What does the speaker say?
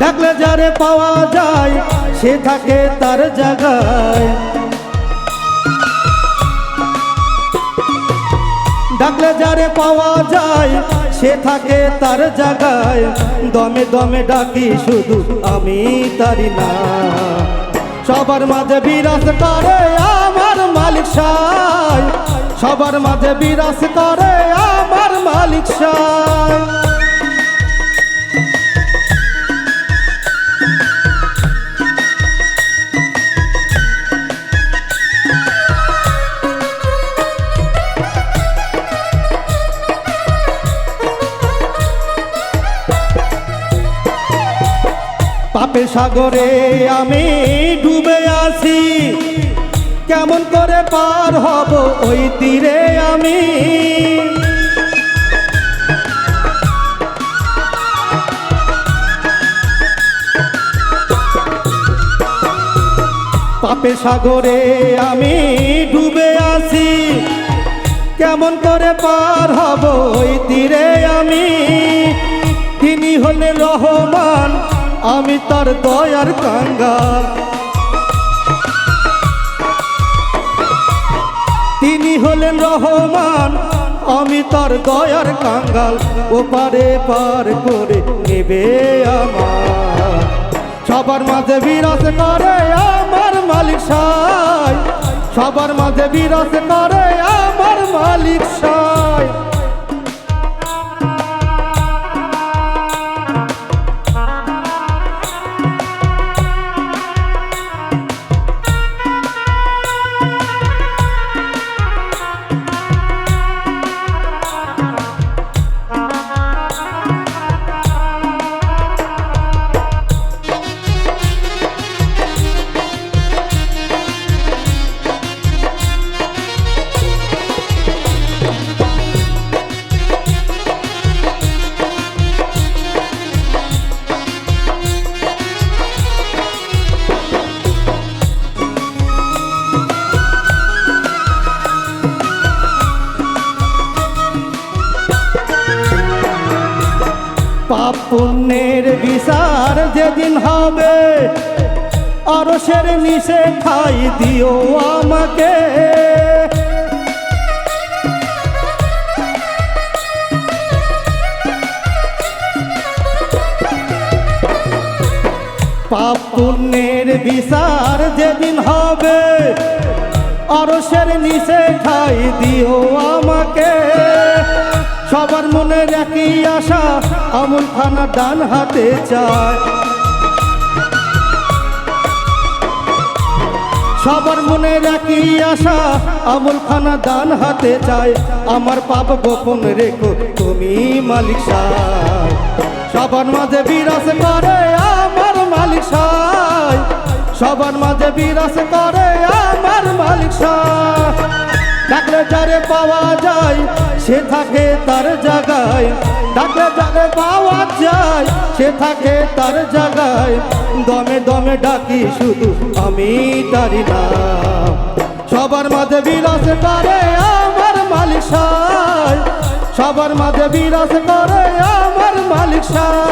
ডাকলে যারে পাওয়া যায় সে থাকে তার জায়গায়, ডাকলে যারে পাওয়া যায় সে থাকে তার জায়গায়। দমে দমে ডাকি শুধু আমি তারি না, সবার মাঝে বিরাজ করে আমার মালিক সাই, সবার মাঝে বিরাজ করে আমার মালিক সাই। পাপের সাগরে আমি ডুবে আছি, কেমন করে পার হব ওই তীরে আমি। পাপের সাগরে আমি ডুবে আছি, কেমন করে পার হব ওই তীরে আমি। তিনি হলেন রহমান, আমি তার দয়ার কাঙ্গাল, তিনি হলেন রহমান, আমি তার দয়ার কাঙ্গাল। ওপারে পার করে নেবে আমার, সবার মাঝে বিরাজ করে আমার মালিক সাই, সবার মাঝে বিরাজ করে আমার মালিক সাই। পাপ পুণ্যের বিচার যেদিন হবে, আরশের নিচে ঠাই দিও আমাকে। পাপ পুণ্যের বিচার যেদিন হবে, আরশের নিচে ঠাই দিও আমাকে। সবার মনে একই আশা, আমুল খানা ডান হাতে চায়, সবার মনে একই আশা, আমুল খানা ডান হাতে চায়। আমার পাপ গোপন রেখো তুমি মালিক সাই, সবার মাঝে বিরাজ করে আমার মালিক সাই, সবার মাঝে বিরাজ করে আমার মালিক সাই। ডাকলে যারে পাওয়া যায় সে থাকে তার জায়গায়, ডাকলে যারে পাওয়া যায় সে থাকে তার জায়গায়। দমে দমে ডাকি শুধু আমি তারি না, সবার মাঝে বিরাজ করে আমার মালিক সাই, সবার মাঝে বিরাজ করে আমার মালিক সাই।